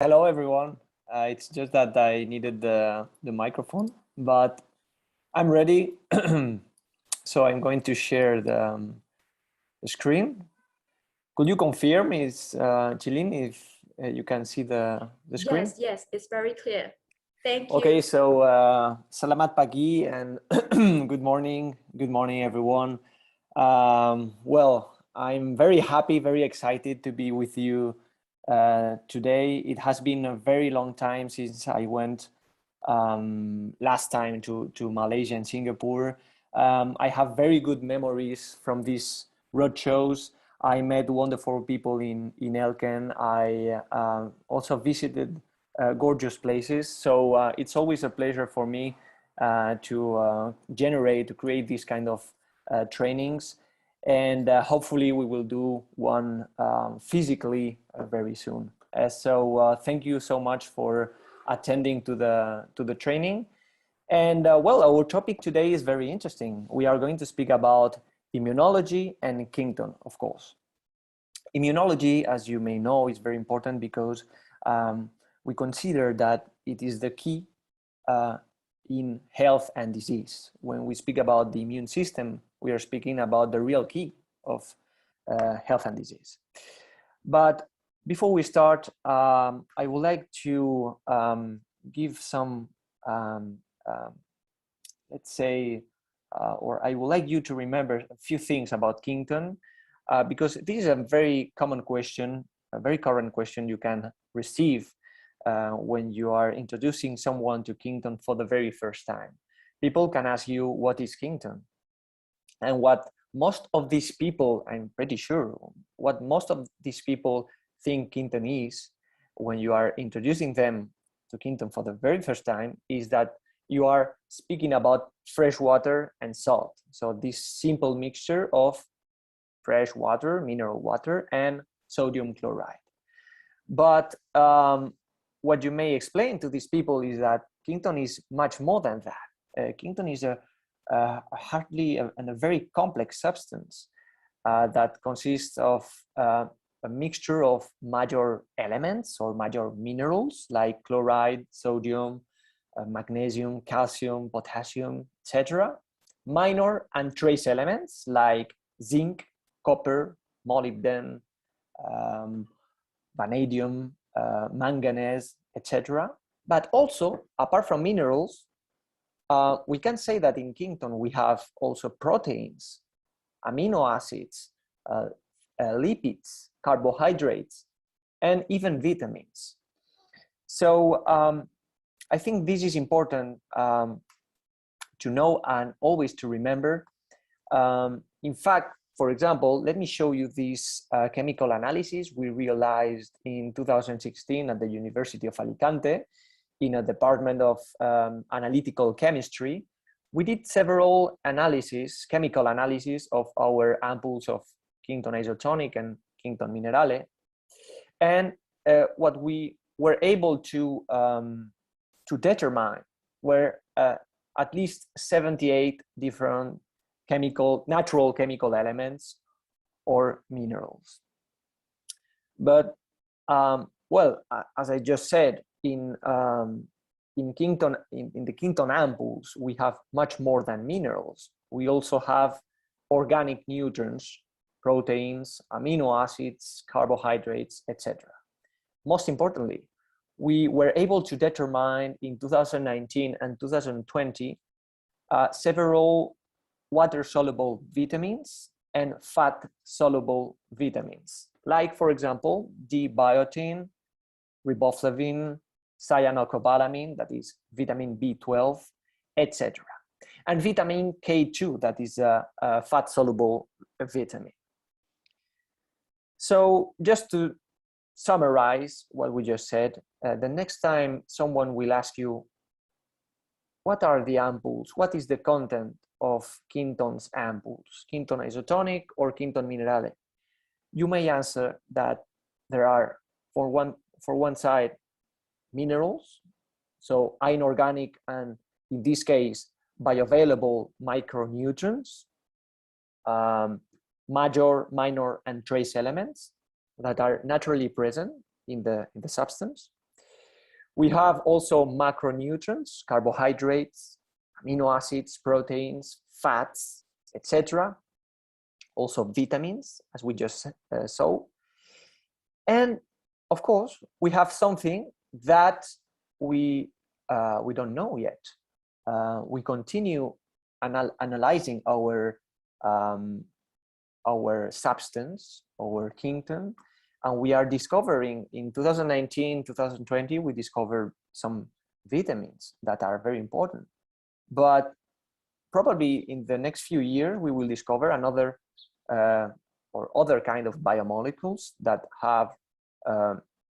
Hello, everyone. It's just that I needed the microphone, but I'm ready. So I'm going to share the screen. Could you confirm, Chilin, if you can see the screen? Yes, it's very clear. Thank you. Okay, so Salamat Pagi and good morning, everyone. Well, I'm very happy, very excited to be with you today. It has been a very long time since I went last time to Malaysia and Singapore. I have very good memories from these road shows. I met wonderful people in ELKEN. I also visited gorgeous places. So it's always a pleasure for me to create these kind of trainings. And hopefully we will do one physically very soon. So thank you so much for attending to the training. And well, our topic today is very interesting. We are going to speak about immunology and KINGTON, of course. Immunology, as you may know, is very important because we consider that it is the key in health and disease. When we speak about the immune system, we are speaking about the real key of health and disease. But before we start, I would like to give some, let's say, or I would like you to remember a few things about KINGTON, because this is a very common question, a very current question you can receive when you are introducing someone to KINGTON for the very first time. People can ask you, what is KINGTON? And what most of these people, I'm pretty sure, what most of these people think KINGTON is, when you are introducing them to KINGTON for the very first time, is that you are speaking about fresh water and salt. So this simple mixture of fresh water, mineral water, and sodium chloride. But what you may explain to these people is that KINGTON is much more than that. KINGTON is a very complex substance that consists of a mixture of major elements or major minerals like chloride, sodium, magnesium, calcium, potassium, etc. Minor and trace elements like zinc, copper, molybdenum, vanadium, manganese, etc. But also, apart from minerals, we can say that in KINGTON we have also proteins, amino acids, lipids, carbohydrates, and even vitamins. So I think this is important to know and always to remember. In fact, for example, let me show you this chemical analysis we realized in 2016 at the University of Alicante in a department of analytical chemistry. We did several analyses, chemical analysis of our ampoules of KINGTON ISOTONIC and KINGTON Minerale. And what we were able to determine were at least 78 different natural chemical elements or minerals. But well, as I just said, in KINGTON, in the KINGTON ampoules, we have much more than minerals. We also have organic nutrients, proteins, amino acids, carbohydrates, etc. Most importantly, we were able to determine in 2019 and 2020 several water-soluble vitamins and fat-soluble vitamins, like, for example, D-biotin, riboflavin, cyanocobalamin, that is vitamin B12, etc. And vitamin K2, that is a fat-soluble vitamin. So just to summarize what we just said, the next time someone will ask you, what are the ampoules? What is the content of KINGTON's ampoules, KINGTON ISOTONIC or KINGTON Minerale? You may answer that there are, for one side, minerals, so inorganic and, in this case, bioavailable micronutrients, major, minor, and trace elements that are naturally present in the substance. We have also macronutrients, carbohydrates, amino acids, proteins, fats, etc. Also vitamins, as we just saw. And of course, we have something that we don't know yet. We continue analyzing our substance, our KINGTON, and we are discovering in 2019, 2020, we discovered some vitamins that are very important. But probably in the next few years, we will discover another or other kind of biomolecules that have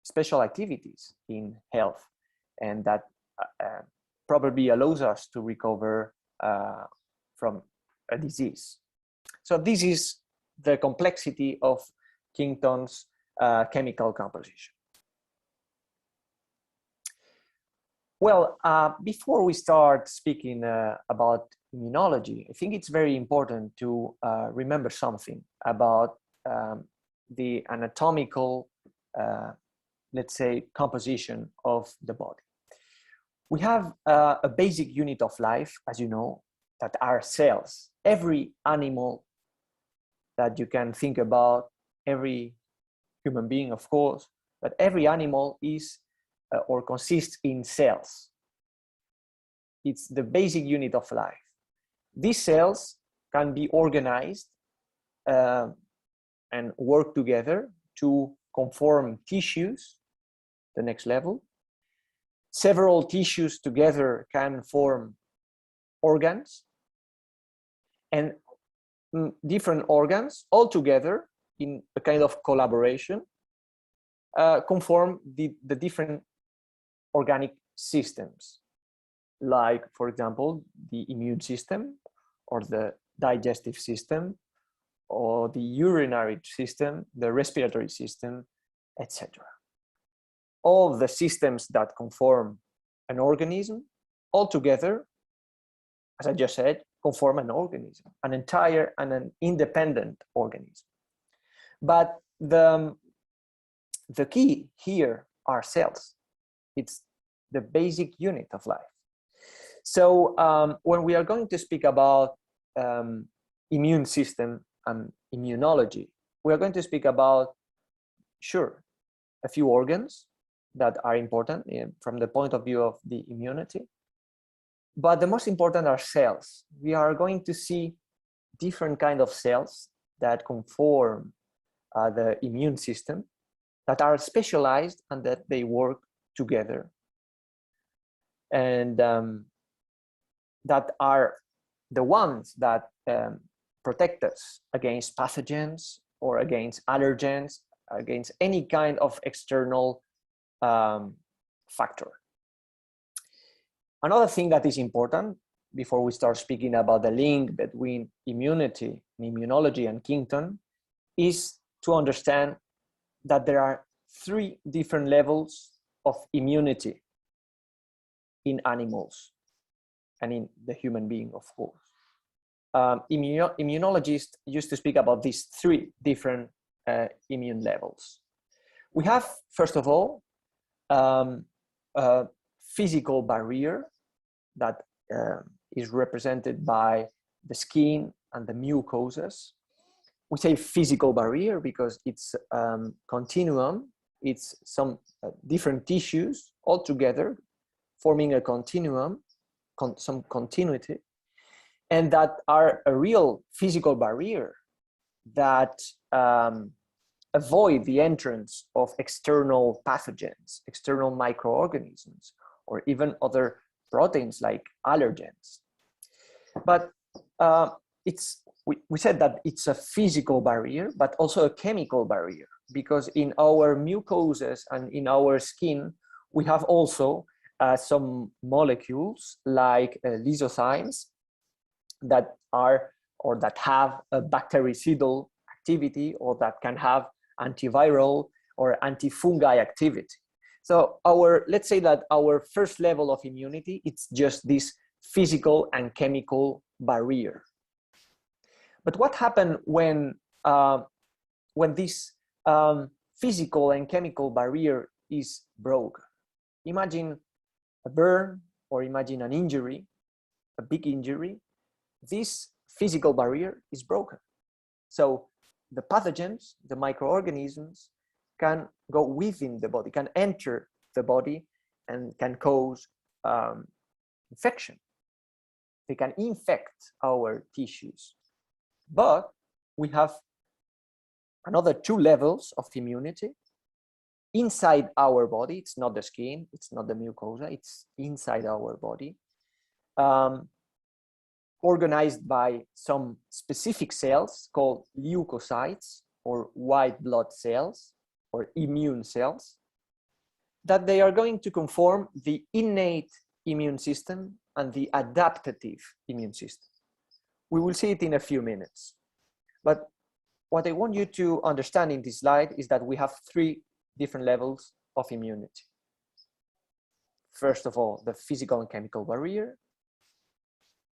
special activities in health, and that probably allows us to recover from a disease. So this is the complexity of KINGTON's chemical composition. Well, before we start speaking about immunology, I think it's very important to remember something about the anatomical, let's say, composition of the body. We have a basic unit of life, as you know, that are cells. Every animal that you can think about, every human being, of course, but every animal is or consists in cells. It's the basic unit of life. These cells can be organized and work together to conform tissues, the next level. Several tissues together can form organs, and different organs all together in a kind of collaboration conform the different organic systems, like, for example, the immune system or the digestive system or the urinary system, the respiratory system, etc. All the systems that conform an organism all together, as I just said, conform an organism, an entire and an independent organism. But the key here are cells. It's the basic unit of life. So when we are going to speak about immune system and immunology, we are going to speak about, sure, a few organs that are important from the point of view of the immunity. But the most important are cells. We are going to see different kinds of cells that conform the immune system, that are specialized and that they work together. And that are the ones that protect us against pathogens or against allergens, against any kind of external factor. Another thing that is important before we start speaking about the link between immunity, immunology, and KINGTON is to understand that there are 3 different levels of immunity in animals and in the human being, of course. Immunologists used to speak about these 3 different immune levels. We have, first of all, a physical barrier that is represented by the skin and the mucosas. We say physical barrier because it's continuum. It's some different tissues all together forming a continuum, some continuity, and that are a real physical barrier that avoid the entrance of external pathogens, external microorganisms, or even other proteins like allergens. But we said that it's a physical barrier, but also a chemical barrier, because in our mucosas and in our skin, we have also some molecules like lysozymes that are or that have a bactericidal activity or that can have antiviral or antifungi activity. So let's say that our first level of immunity, it's just this physical and chemical barrier. But what happens when this physical and chemical barrier is broken? Imagine a burn, or imagine an injury, a big injury, this physical barrier is broken. So the pathogens, the microorganisms, can go within the body, can enter the body, and can cause infection. They can infect our tissues. But we have another 2 levels of immunity inside our body. It's not the skin, it's not the mucosa, it's inside our body, organized by some specific cells called leukocytes, or white blood cells, or immune cells, that they are going to conform the innate immune system and the adaptive immune system. We will see it in a few minutes. But what I want you to understand in this slide is that we have 3 different levels of immunity. First of all, the physical and chemical barrier.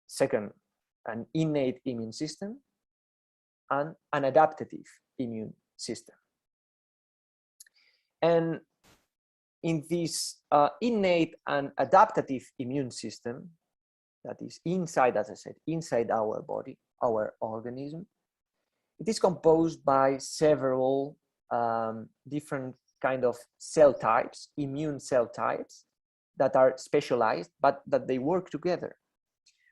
Second, an innate immune system, and an adaptive immune system. And in this innate and adaptive immune system that is inside, as I said, inside our body, our organism, it is composed by several different kind of cell types, immune cell types, that are specialized, but that they work together.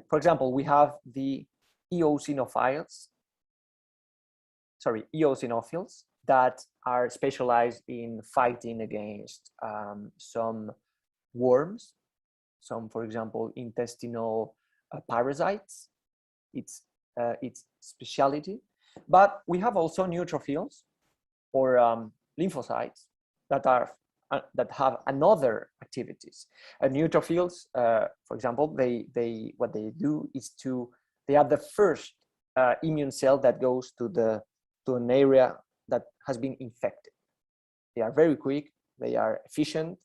For example, we have the eosinophils that are specialized in fighting against some worms, some, for example, intestinal parasites. It's specialty. But we have also neutrophils, or lymphocytes, that have another activities. Neutrophils, for example, what they do is they are the first immune cell that goes to an area that has been infected. They are very quick, they are efficient,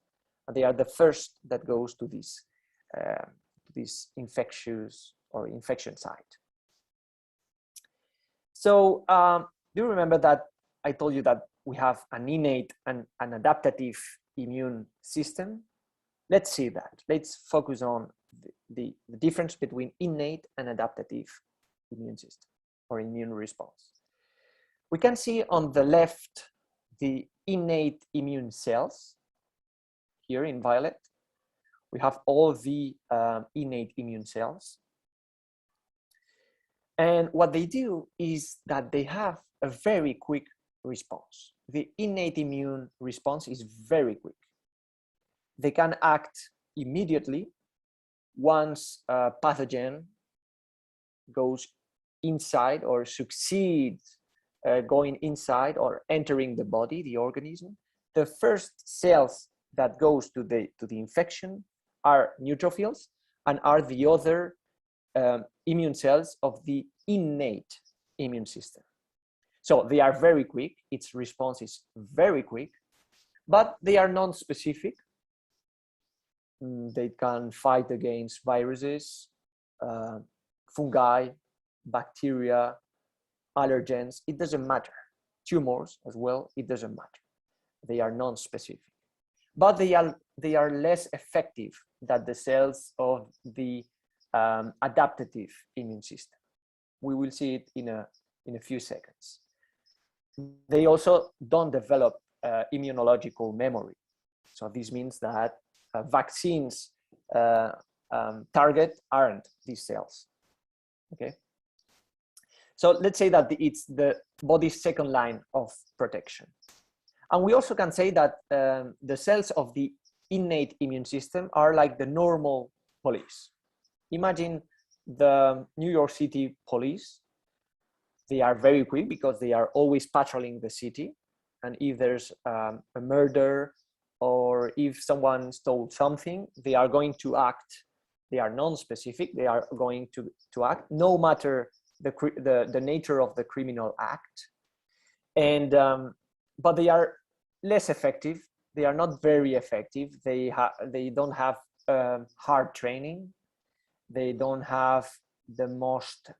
and they are the first that goes to this infectious or infection site. So do you remember that I told you that we have an innate and an adaptive immune system? Let's see that. Let's focus on the difference between innate and adaptive immune system or immune response. We can see on the left the innate immune cells. Here in violet, we have all the innate immune cells. And what they do is that they have a very quick response. The innate immune response is very quick. They can act immediately once a pathogen goes inside or succeeds going inside or entering the body, the organism. The first cells that goes to the infection are neutrophils and are the other immune cells of the innate immune system. So they are very quick, its response is very quick, but they are non-specific. They can fight against viruses, fungi, bacteria, allergens, it doesn't matter. Tumors as well, it doesn't matter. They are non-specific. But they are less effective than the cells of the adaptive immune system. We will see it in a few seconds. They also don't develop immunological memory. So this means that vaccines target aren't these cells. Okay. So let's say that it's the body's second line of protection. And we also can say that the cells of the innate immune system are like the normal police. Imagine the New York City police. They are very quick because they are always patrolling the city. And if there's a murder or if someone stole something, they are going to act. They are non-specific. They are going to act no matter the nature of the criminal act. And but they are less effective. They are not very effective. They don't have hard training. They don't have the most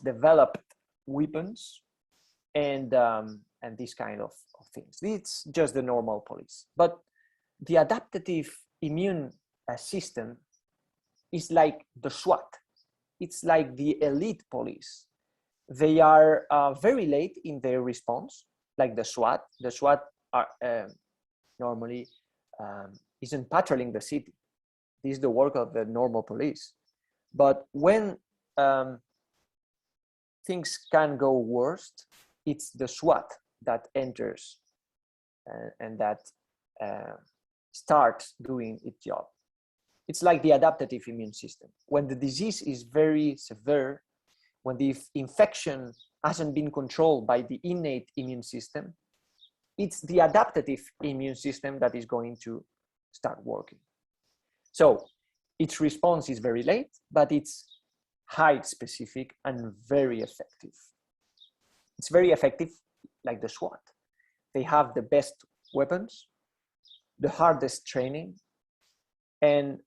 developed weapons, and this kind of things. It's just the normal police. But the adaptive immune system is like the SWAT. It's like the elite police. They are very late in their response, like the SWAT. The SWAT are normally isn't patrolling the city. This is the work of the normal police. But when things can go worst, it's the SWAT that enters and that starts doing its job. It's like the adaptive immune system. When the disease is very severe, when the infection hasn't been controlled by the innate immune system, it's the adaptive immune system that is going to start working. So its response is very late, but it's high specific and very effective. It's very effective like the SWAT. They have the best weapons, the hardest training, and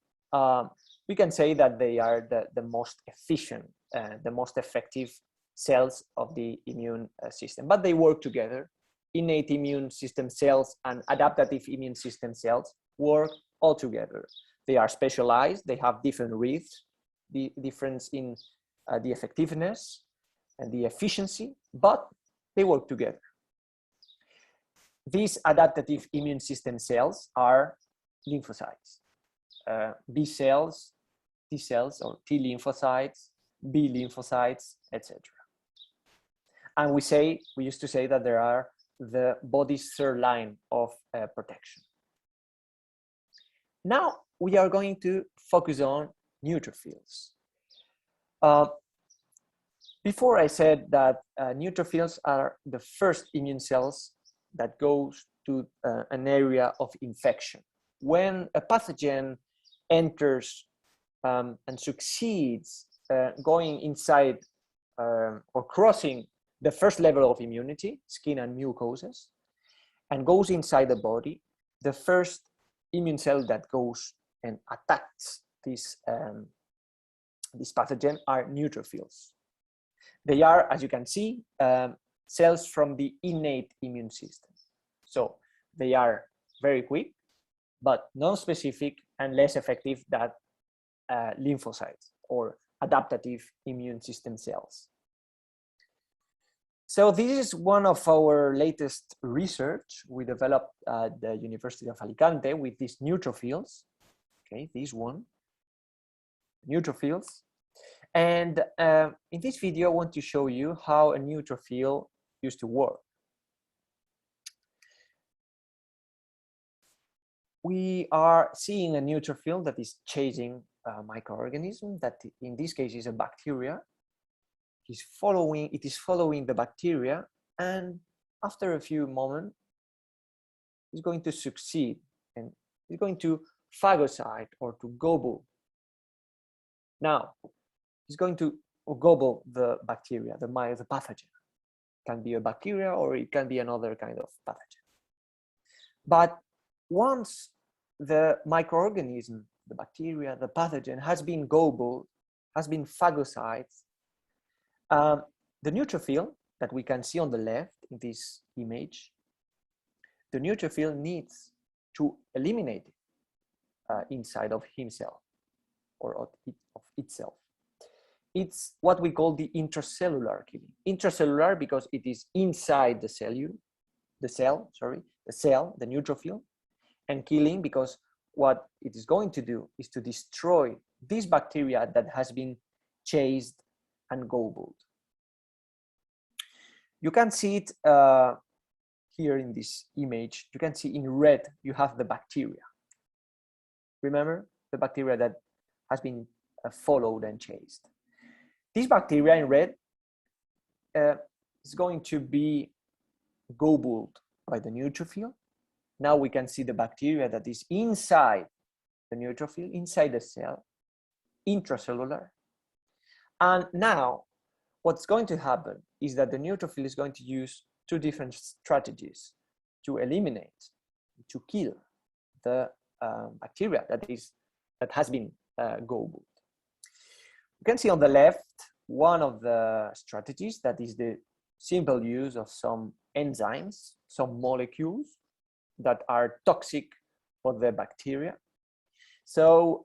we can say that they are the most efficient, the most effective cells of the immune system. But they work together. Innate immune system cells and adaptive immune system cells work all together. They are specialized. They have different reads, the difference in the effectiveness and the efficiency, but they work together. These adaptive immune system cells are lymphocytes, B cells, T cells or T lymphocytes, B lymphocytes, etc. And we used to say that there are the body's third line of protection. Now we are going to focus on neutrophils. Before I said that neutrophils are the first immune cells that goes to an area of infection. When a pathogen enters and succeeds going inside or crossing the first level of immunity, skin and mucosas, and goes inside the body, the first immune cell that goes and attacks this pathogen are neutrophils. They are, as you can see, cells from the innate immune system. So they are very quick, but non-specific and less effective than lymphocytes or adaptive immune system cells. So this is one of our latest research we developed at the University of Alicante with these neutrophils. Okay, this one, neutrophils. And in this video, I want to show you how a neutrophil used to work. We are seeing a neutrophil that is chasing a microorganism that in this case is a bacteria. It is following the bacteria, and after a few moments, it's going to succeed and it's going to phagocyte or to gobble. Now, it's going to gobble the bacteria, the pathogen. It can be a bacteria or it can be another kind of pathogen. But once the microorganism, the bacteria, the pathogen has been gobbled, has been phagocyted, the neutrophil that we can see on the left in this image, the neutrophil needs to eliminate it inside of himself or of itself. It's what we call the intracellular killing. Intracellular because it is inside the cell, the neutrophil, and killing because what it is going to do is to destroy this bacteria that has been chased and gobbled. You can see it here in this image. You can see in red, you have the bacteria. Remember the bacteria that has been followed and chased. This bacteria in red is going to be gobbled by the neutrophil. Now we can see the bacteria that is inside the neutrophil, inside the cell, intracellular. And now what's going to happen is that the neutrophil is going to use two different strategies to eliminate, to kill the bacteria that has been gobbled. You can see on the left one of the strategies, that is the simple use of some enzymes, some molecules that are toxic for the bacteria. So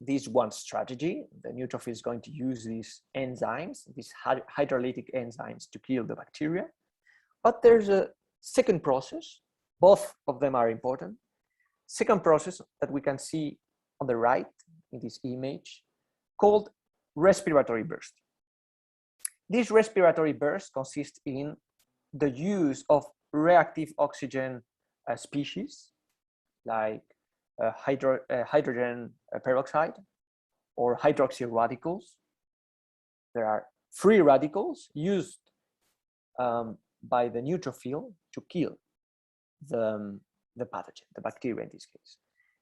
this one strategy, the neutrophil is going to use these enzymes, these hydrolytic enzymes, to kill the bacteria. But there's a second process, both of them are important. Second process that we can see on the right in this image, called respiratory burst. This respiratory burst consists in the use of reactive oxygen species, like hydrogen peroxide or hydroxy radicals. There are free radicals used by the neutrophil to kill the pathogen, the bacteria in this case.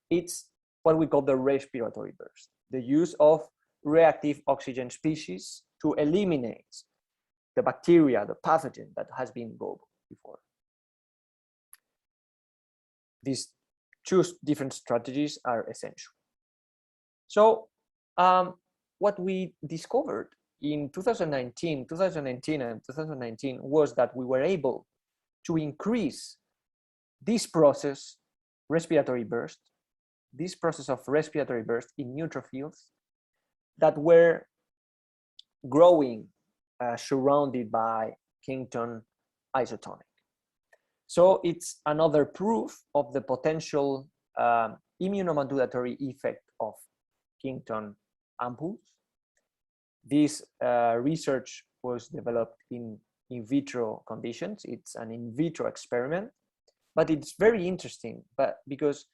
It's what we call the respiratory burst, the use of reactive oxygen species to eliminate the bacteria, the pathogen that has been global before. These two different strategies are essential. So what we discovered in 2019 was that we were able to increase this process, respiratory burst, this process of respiratory burst in neutrophils that were growing surrounded by KINGTON ISOTONIC. So it's another proof of the potential immunomodulatory effect of KINGTON ampoules. This research was developed in vitro conditions. It's an in vitro experiment, but it's very interesting. But because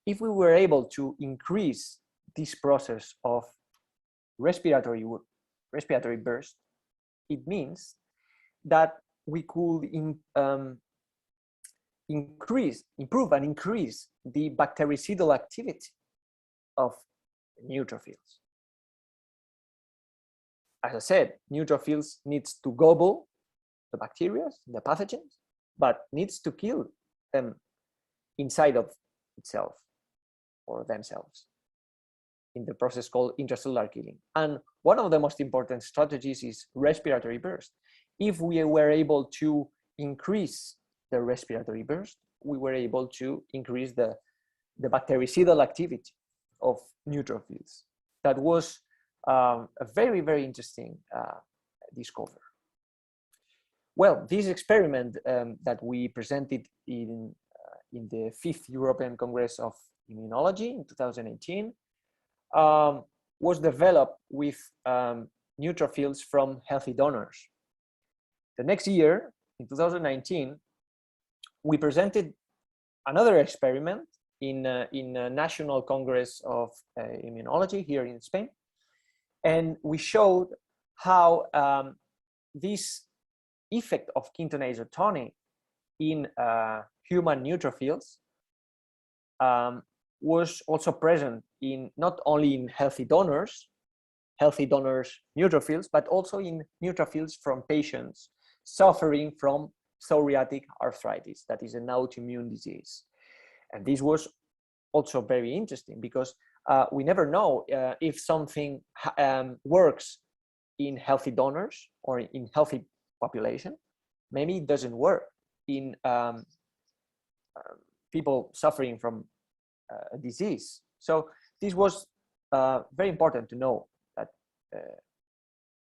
if we were able to increase this process of respiratory burst, it means that we could improve and increase the bactericidal activity of neutrophils. As I said, neutrophils needs to gobble the bacteria, the pathogens, but needs to kill them inside of itself or themselves in the process called intracellular killing. And one of the most important strategies is respiratory burst. If we were able to increase the respiratory burst, we were able to increase the bactericidal activity of neutrophils. That was a very, very interesting discovery. Well, this experiment that we presented in the 5th European Congress of Immunology in 2018 was developed with neutrophils from healthy donors. The next year, in 2019, we presented another experiment in a National Congress of Immunology here in Spain. And we showed how this effect of KINGTON isotonic in human neutrophils was also present in not only in healthy donors neutrophils, but also in neutrophils from patients suffering from psoriatic arthritis, that is an autoimmune disease. And this was also very interesting because we never know if something works in healthy donors or in healthy population. Maybe it doesn't work in people suffering from a disease. So this was very important to know that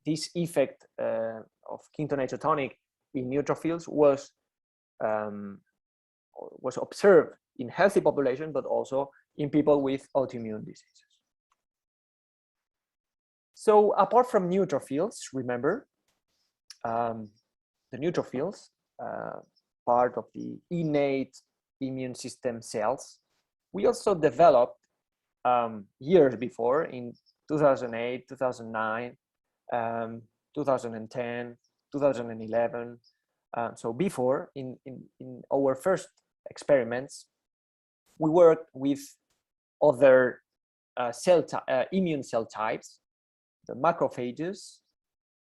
this effect of KINGTON isotonic in neutrophils was observed in healthy population, but also in people with autoimmune diseases. So apart from neutrophils, remember, the neutrophils, part of the innate immune system cells, we also developed years before, in 2008, 2009, 2010, 2011. So before, in our first experiments, we worked with other immune cell types, the macrophages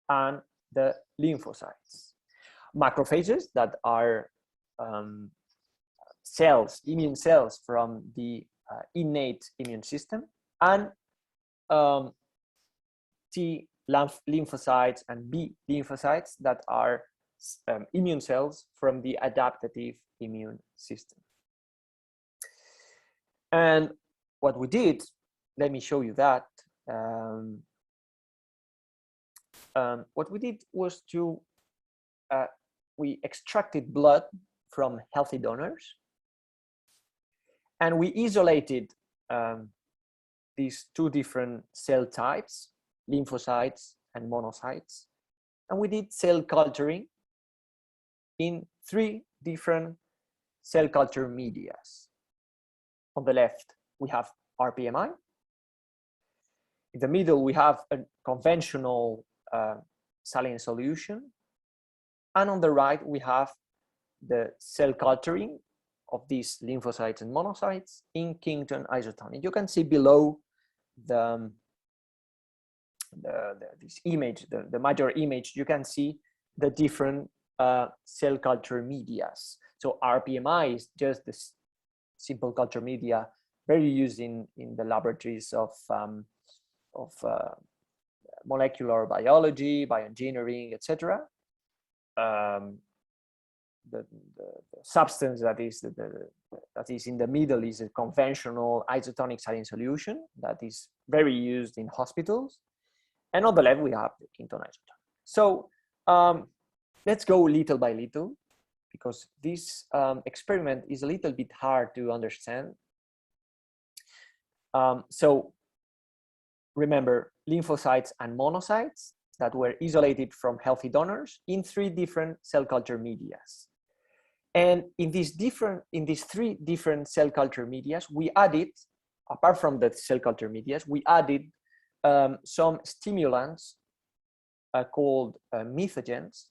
and the lymphocytes. Macrophages that are immune cells from the innate immune system, and T lymphocytes and B lymphocytes that are immune cells from the adaptive immune system. And what we did, let me show you that. What we did was to we extracted blood from healthy donors, and we isolated these two different cell types, lymphocytes and monocytes, and we did cell culturing in 3 different cell culture medias. On the left, we have RPMI. In the middle, we have a conventional saline solution. And on the right, we have the cell culturing of these lymphocytes and monocytes in KINGTON isotonic. You can see below this image, the major image, you can see the different cell culture medias. So RPMI is just this simple culture media, very used in the laboratories of molecular biology, bioengineering, etc. The substance that is in the middle is a conventional isotonic saline solution that is very used in hospitals. And on the left, we have the KINGTON isotonic. So let's go little by little, because this experiment is a little bit hard to understand. So remember, lymphocytes and monocytes that were isolated from healthy donors in 3 different cell culture medias. And in these 3 different cell culture medias, we added, apart from the cell culture medias, we added some stimulants called methogens,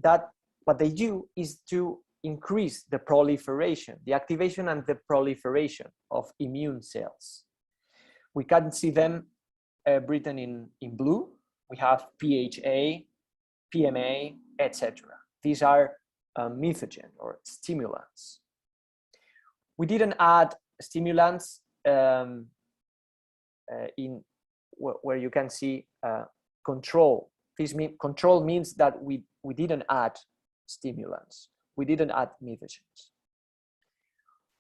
that what they do is to increase the proliferation, the activation and the proliferation of immune cells. We can see them written in blue. We have PHA, PMA, etc. These are methogen or stimulants. We didn't add stimulants in where you can see control. Control means that we didn't add stimulants. We didn't add methogens.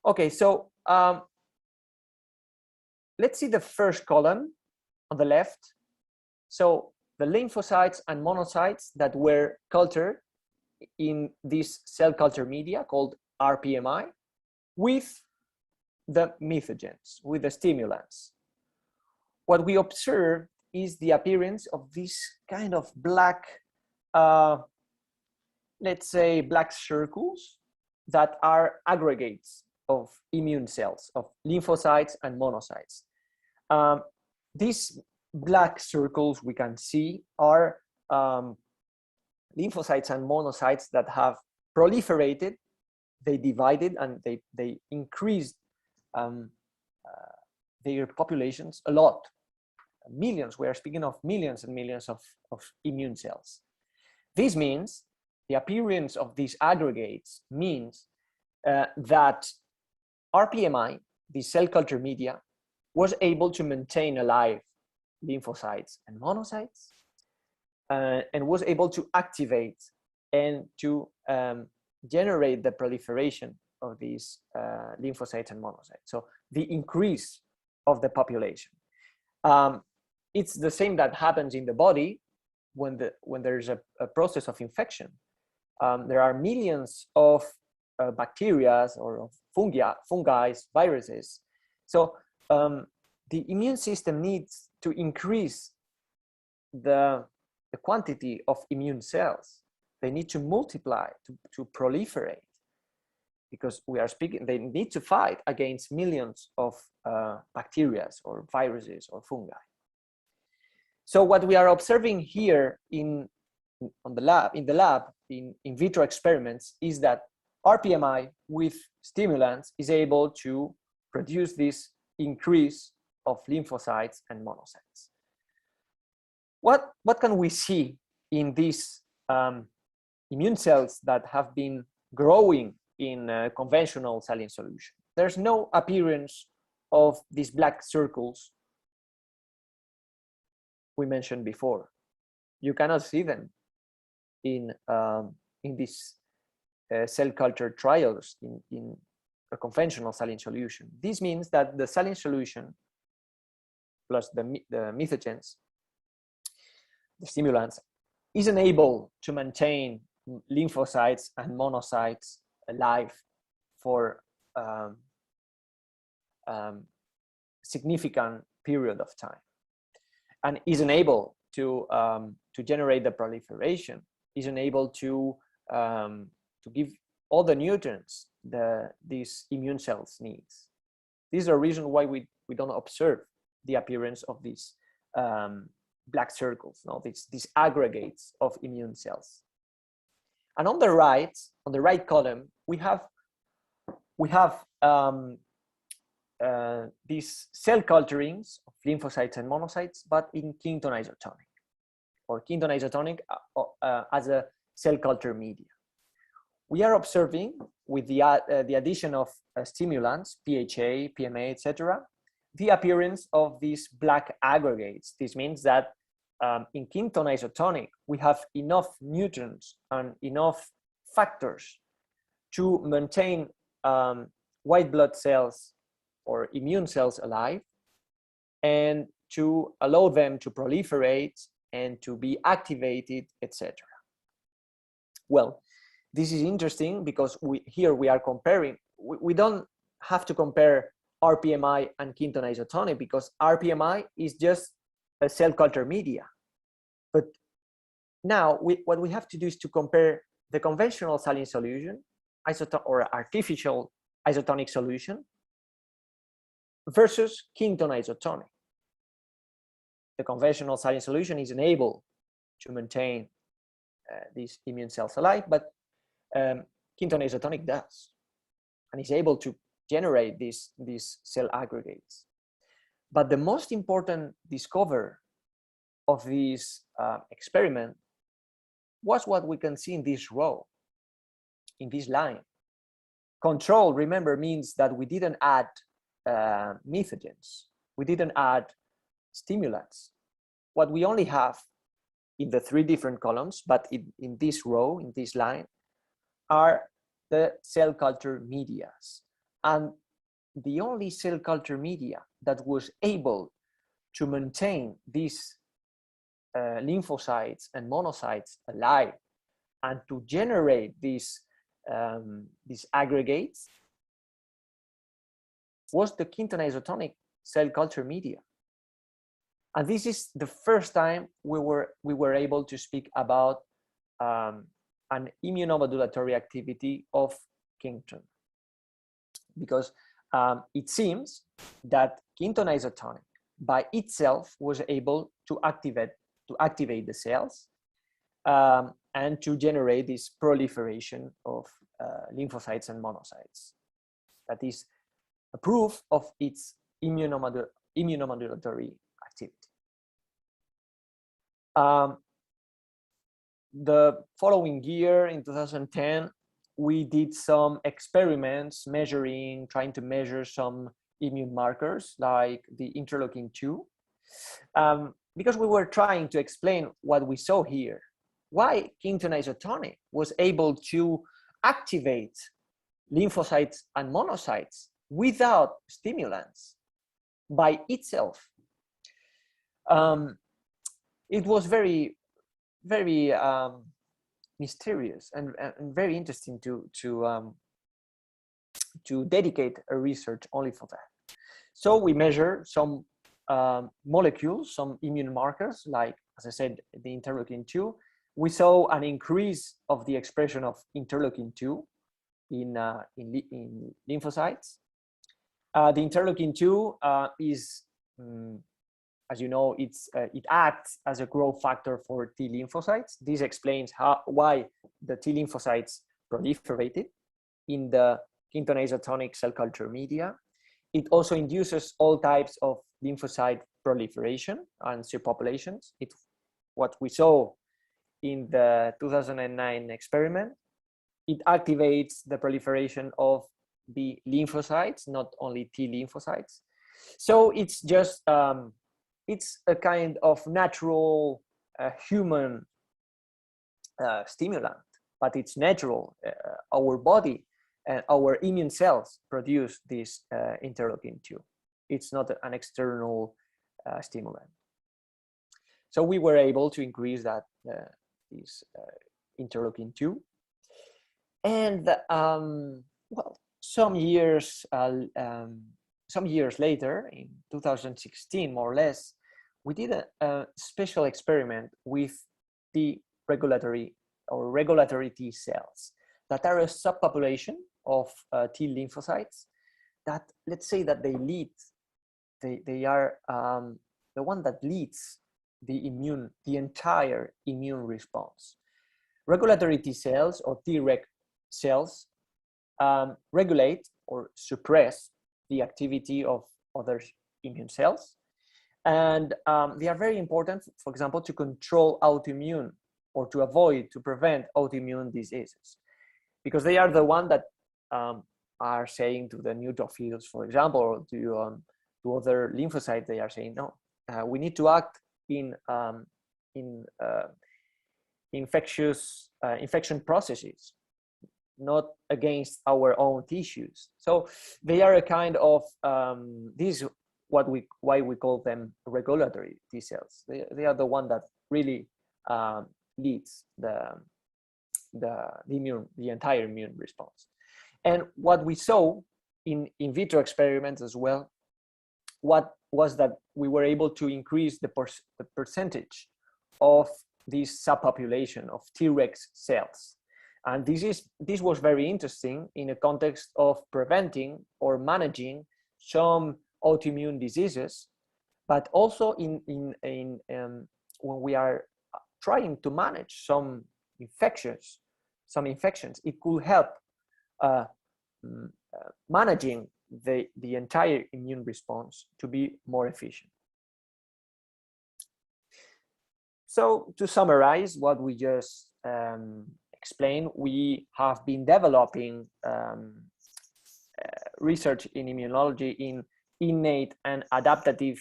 Okay, so let's see the first column on the left. So the lymphocytes and monocytes that were cultured in this cell culture media called RPMI with the methogens, with the stimulants. What we observe is the appearance of this kind of black, let's say black circles that are aggregates of immune cells, of lymphocytes and monocytes. These black circles we can see are lymphocytes and monocytes that have proliferated, they divided, and they increased their populations a lot. Millions, we are speaking of millions and millions of immune cells. This means the appearance of these aggregates means that RPMI, the cell culture media, was able to maintain alive lymphocytes and monocytes, and was able to activate and to generate the proliferation of these lymphocytes and monocytes. So the increase of the population. It's the same that happens in the body when there's a process of infection. There are millions of bacteria or of fungi, viruses. So the immune system needs to increase the quantity of immune cells. They need to multiply, to proliferate, because we are speaking, they need to fight against millions of bacteria or viruses or fungi. So what we are observing here in the lab, in vitro experiments, is that RPMI with stimulants is able to produce this increase of lymphocytes and monocytes. What can we see in these immune cells that have been growing in conventional saline solution? There's no appearance of these black circles we mentioned before. you cannot see them in these cell culture trials in a conventional saline solution. This means that the saline solution plus the methogens, the stimulants, is unable to maintain lymphocytes and monocytes alive for significant period of time, and is unable to generate the proliferation, is unable to give all the nutrients these immune cells needs. This is a reason why we don't observe the appearance of these black circles, no, these aggregates of immune cells. And on the right column, we have these cell culturings of lymphocytes and monocytes, but in KINGTON isotonic, or KINGTON isotonic as a cell culture media. We are observing, with the addition of stimulants, PHA, PMA, etc., the appearance of these black aggregates. This means that in KINGTON isotonic, we have enough nutrients and enough factors to maintain white blood cells or immune cells alive, and to allow them to proliferate and to be activated, etc. Well, this is interesting because here we are comparing. We don't have to compare RPMI and KINGTON isotonic, because RPMI is just a cell culture media. But now what we have to do is to compare the conventional saline solution, or artificial isotonic solution, versus KINGTON isotonic. The conventional saline solution is unable to maintain these immune cells alive, but KINGTON isotonic does, and is able to generate these cell aggregates. But the most important discovery of this experiment was what we can see in this row, in this line. Control, remember, means that we didn't add methogens, we didn't add stimulants. What we only have in the three different columns, but in this row, in this line, are the cell culture medias. And the only cell culture media that was able to maintain these lymphocytes and monocytes alive and to generate these aggregates was the KINGTON isotonic cell culture media. And this is the first time we were able to speak about an immunomodulatory activity of KINGTON, because it seems that KINGTON isotonic by itself was able to activate the cells and to generate this proliferation of lymphocytes and monocytes. That is a proof of its immunomodulatory activity. The following year, in 2010, we did some experiments trying to measure some immune markers like the interleukin-2, because we were trying to explain what we saw here. Why KINGTON isotonic was able to activate lymphocytes and monocytes without stimulants by itself. It was very, very mysterious and very interesting to dedicate a research only for that. So we measured some molecules, some immune markers, like, as I said, the interleukin-2. We saw an increase of the expression of interleukin-2 in lymphocytes. The interleukin-2 is, as you know, it acts as a growth factor for T lymphocytes. This explains why the T lymphocytes proliferated in the KINGTON isotonic cell culture media. It also induces all types of lymphocyte proliferation and subpopulations. It's what we saw in the 2009 experiment. It activates the proliferation of the lymphocytes, not only T lymphocytes. So it's just, it's a kind of natural a human stimulant, but it's natural. Our body and our immune cells produce this interleukin-2. It's not an external stimulant. So we were able to increase that this interleukin-2, and well, some years later, in 2016 more or less, we did a special experiment with the regulatory T cells that are a subpopulation of T lymphocytes that, let's say that they are the one that leads the entire immune response. Regulatory T cells, or Treg cells, regulate or suppress the activity of other immune cells, and they are very important, for example, to control autoimmune or to prevent autoimmune diseases, because they are the one that are saying to the neutrophils, for example, or to other lymphocytes, they are saying, no, we need to act in infection processes, not against our own tissues. So they are a kind of this is why we call them regulatory T cells. They are the one that really leads the entire immune response. And what we saw in vitro experiments as well, what was that we were able to increase the percentage of this subpopulation of Treg cells. And this was very interesting in a context of preventing or managing some autoimmune diseases, but also in when we are trying to manage some infections, it could help managing the entire immune response to be more efficient. So to summarize what we just explained, we have been developing research in immunology in innate and adaptive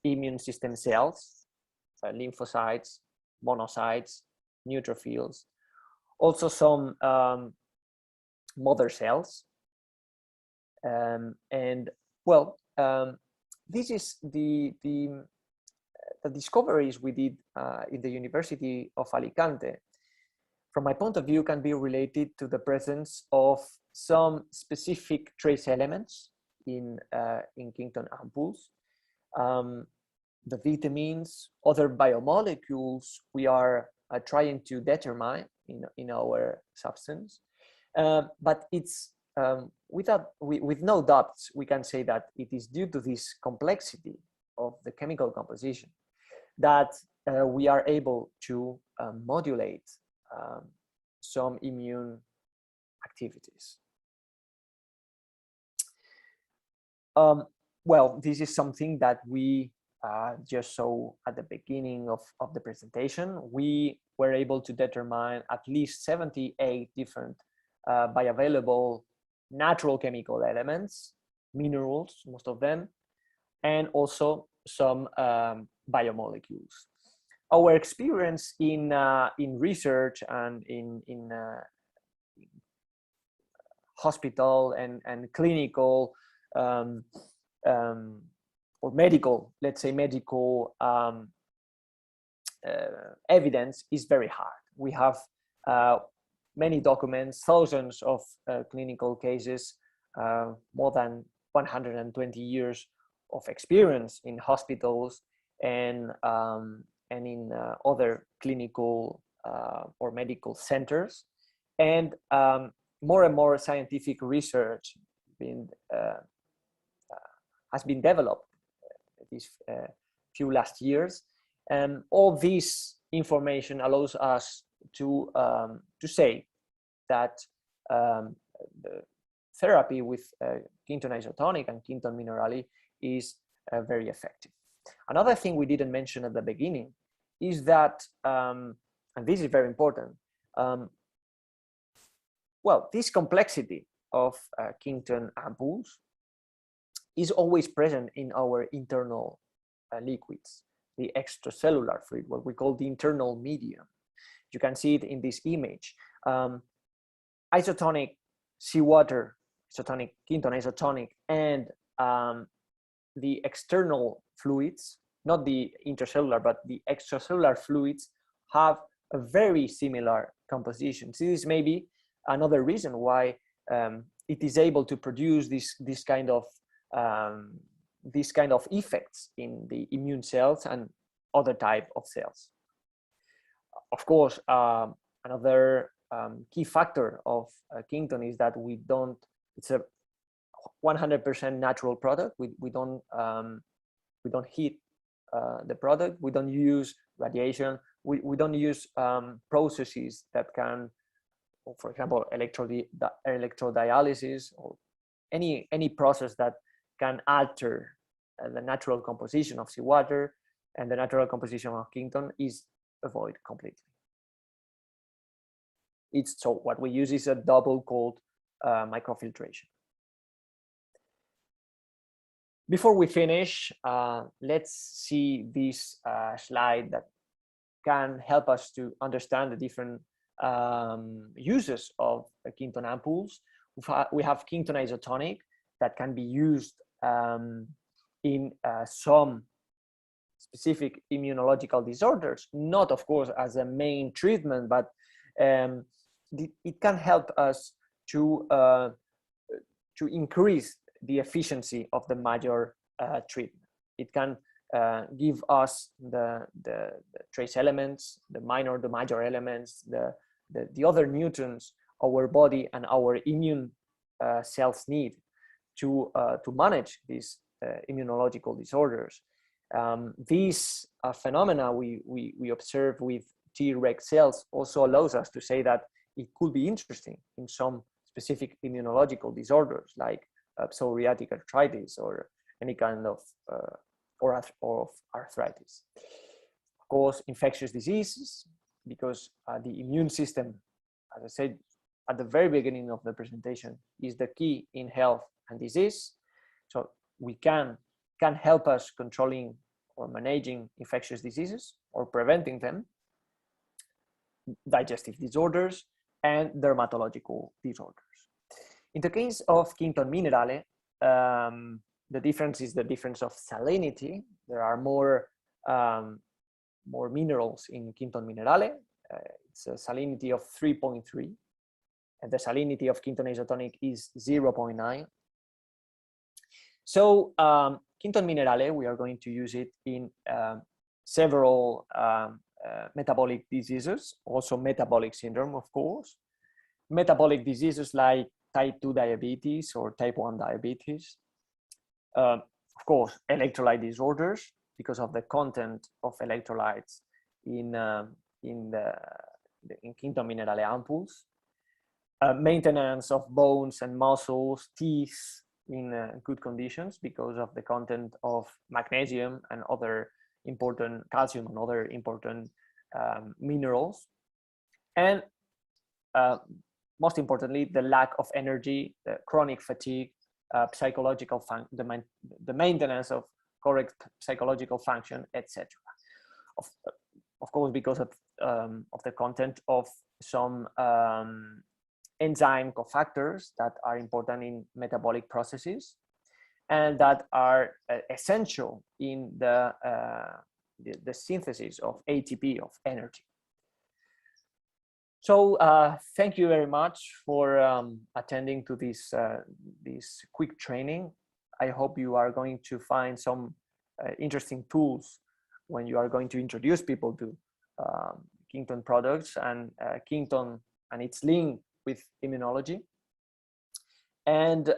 immune system cells, lymphocytes, monocytes, neutrophils, also some mother cells. And well, this is the discoveries we did in the University of Alicante, from my point of view, can be related to the presence of some specific trace elements in KINGTON ampoules, the vitamins, other biomolecules we are trying to determine in our substance, but it's with no doubts we can say that it is due to this complexity of the chemical composition that we are able to modulate some immune activities. Well, this is something that we just saw at the beginning of the presentation. We were able to determine at least 78 different bioavailable natural chemical elements, minerals, most of them, and also some biomolecules. Our experience in research and in hospital and clinical or medical, let's say medical evidence is very hard. We have many documents, thousands of clinical cases, more than 120 years of experience in hospitals and in other clinical or medical centers, and more and more scientific research has been developed these few last years, and all this information allows us to say that the therapy with KINGTON isotonic and KINGTON minerali is very effective. Another thing we didn't mention at the beginning is that, and this is very important, well, this complexity of KINGTON ampoules is always present in our internal liquids, the extracellular fluid, what we call the internal medium. You can see it in this image. Isotonic seawater, isotonic, KINGTON isotonic, and the external fluids, not the intercellular, but the extracellular fluids, have a very similar composition. So this may be another reason why it is able to produce this kind of effects in the immune cells and other type of cells. Of course, another key factor of KINGTON is that it's a 100% natural product. We don't heat the product. We don't use radiation. We don't use processes that can, for example, electrodialysis or any process that can alter the natural composition of seawater, and the natural composition of KINGTON is avoided completely. So what we use is a double cold microfiltration. Before we finish, let's see this slide that can help us to understand the different uses of KINGTON ampoules. We have KINGTON isotonic that can be used in some specific immunological disorders, not of course as a main treatment, but it can help us to increase the efficiency of the major treatment. It can give us the trace elements, the major elements, the other nutrients our body and our immune cells need to manage these immunological disorders. These phenomena we observe with Treg cells also allows us to say that it could be interesting in some specific immunological disorders like psoriatic arthritis or any kind of arthritis. Of course, infectious diseases, because the immune system, as I said at the very beginning of the presentation, is the key in health and disease. So we can help us controlling or managing infectious diseases or preventing them, digestive disorders, and dermatological disorders. In the case of KINGTON Minerale, the difference is the difference of salinity. There are more minerals in KINGTON Minerale. It's a salinity of 3.3, and the salinity of KINGTON isotonic is 0.9. So KINGTON Minerale, we are going to use it in several metabolic diseases, also metabolic syndrome, of course. Metabolic diseases like type 2 diabetes or type 1 diabetes. Of course, electrolyte disorders, because of the content of electrolytes in KINGTON Minerale ampoules. Maintenance of bones and muscles, teeth in good conditions because of the content of magnesium and other important, calcium and other important minerals. And most importantly, the lack of energy, the chronic fatigue, psychological the maintenance of correct psychological function, etc. Of course, because of the content of some enzyme cofactors that are important in metabolic processes and that are essential in the synthesis of ATP, of energy. So thank you very much for attending to this quick training. I hope you are going to find some interesting tools when you are going to introduce people to KINGTON products and KINGTON and its link with immunology. And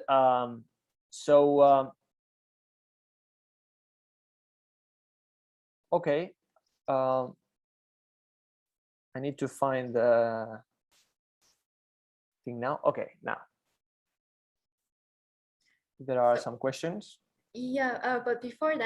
okay. I need to find the thing now. Okay, now. There are some questions. Yeah, but before that,